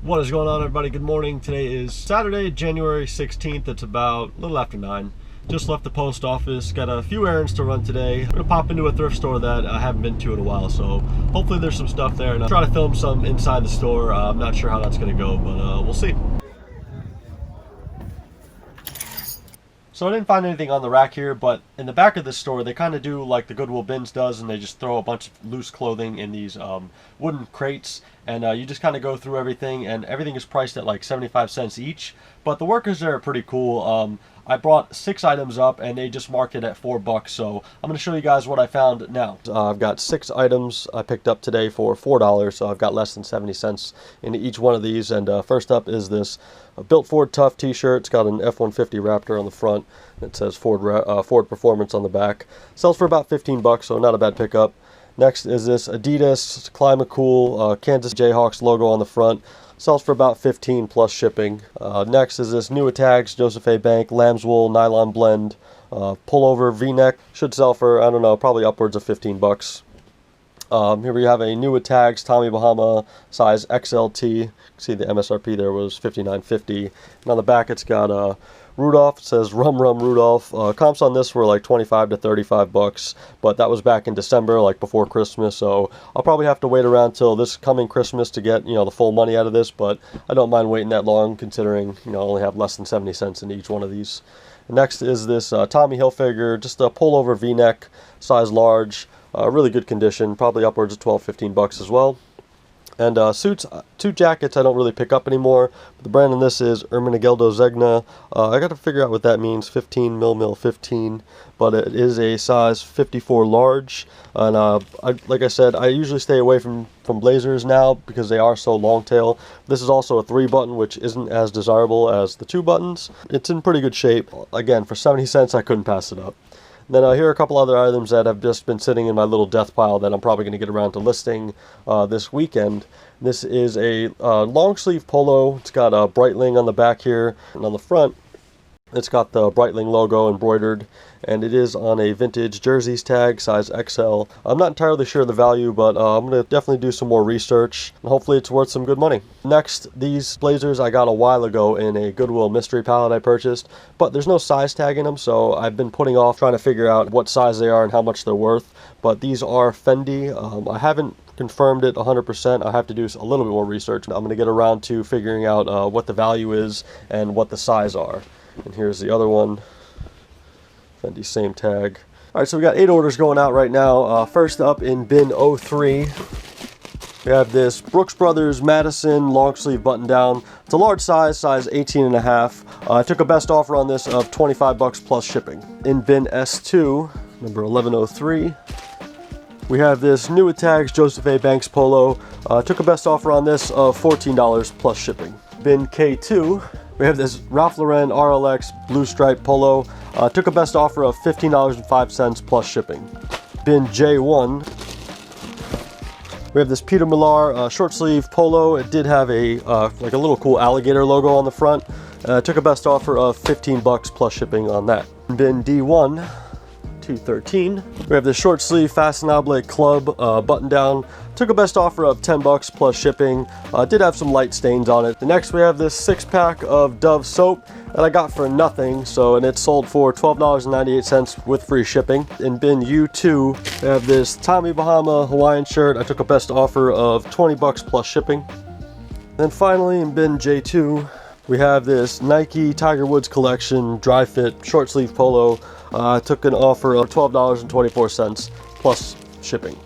What is going on, everybody? Good morning. Today is Saturday, January 16th. It's about a little after 9. Just left the post office. Got a few errands to run today. I'm gonna pop into a thrift store that I haven't been to in a while, so hopefully there's some stuff there, and I'll try to film some inside the store. I'm not sure how that's gonna go, but we'll see. So I didn't find anything on the rack here, but in the back of this store, they kind of do like the Goodwill bins does, and they just throw a bunch of loose clothing in these wooden crates, and you just kind of go through everything, and everything is priced at like 75 cents each. But the workers there are pretty cool. I brought 6 items up, and they just marked it at $4, so I'm going to show you guys what I found now. I've got 6 items I picked up today for $4, so I've got less than 70 cents into each one of these. And first up is this Built Ford Tough t-shirt. It's got an F-150 Raptor on the front. It says Ford Performance on the back. Sells for about $15, so not a bad pickup. Next is this Adidas Climacool Kansas Jayhawks logo on the front. Sells for about $15 plus shipping. Next is this New Tags Joseph A. Bank Lamb's Wool Nylon Blend Pullover V-neck. Should sell for, I don't know, probably upwards of $15. Here we have a New Tags Tommy Bahama size XLT. See the MSRP there was $59.50. And on the back it's got Rudolph. It says Rum Rum Rudolph. Comps on this were like $25 to $35, but that was back in December, like before Christmas. So I'll probably have to wait around till this coming Christmas to get, the full money out of this. But I don't mind waiting that long, considering I only have less than 70 cents in each one of these. Next is this Tommy Hilfiger, just a pullover V-neck, size large, really good condition, probably upwards of $12-15 as well. And suit jackets I don't really pick up anymore. But the brand on this is Ermenegildo Zegna. I got to figure out what that means, 15 mil 15, but it is a size 54 large. And like I said, I usually stay away from blazers now because they are so long tail. This is also a 3-button, which isn't as desirable as the 2 buttons. It's in pretty good shape. Again, for 70 cents, I couldn't pass it up. Then here are a couple other items that have just been sitting in my little death pile that I'm probably going to get around to listing this weekend. This is a long sleeve polo. It's got a Breitling on the back here, and on the front it's got the Breitling logo embroidered, and it is on a vintage jerseys tag, size XL. I'm not entirely sure of the value, but I'm going to definitely do some more research, and hopefully it's worth some good money. Next, these blazers I got a while ago in a Goodwill mystery pallet I purchased, but there's no size tag in them, so I've been putting off trying to figure out what size they are and how much they're worth. But these are Fendi. I haven't confirmed it 100%. I have to do a little bit more research. I'm going to get around to figuring out what the value is and what the size are. And here's the other one, Fendi, same tag. All right, so we got 8 orders going out right now. First up in bin 03, we have this Brooks Brothers Madison long sleeve button down. It's a large size 18.5. I took a best offer on this of $25 plus shipping. In bin S2, number 1103, we have this New Tags Joseph A. Banks polo. Took a best offer on this of $14 plus shipping. Bin K2, we have this Ralph Lauren RLX blue stripe polo. Took a best offer of $15.05 plus shipping. Bin J1, we have this Peter Milar short sleeve polo. It did have a like a little cool alligator logo on the front. Took a best offer of $15 plus shipping on that. Bin D1, 213, we have this short sleeve Fastenable club button down. Took a best offer of $10 plus shipping. Did have some light stains on it. Next we have this 6-pack of Dove soap that I got for nothing, and it sold for $12.98 with free shipping. In bin U2, we have this Tommy Bahama Hawaiian shirt. I took a best offer of $20 plus shipping. Then finally in bin J2, we have this Nike Tiger Woods collection dry fit short sleeve polo. I took an offer of $12.24 plus shipping.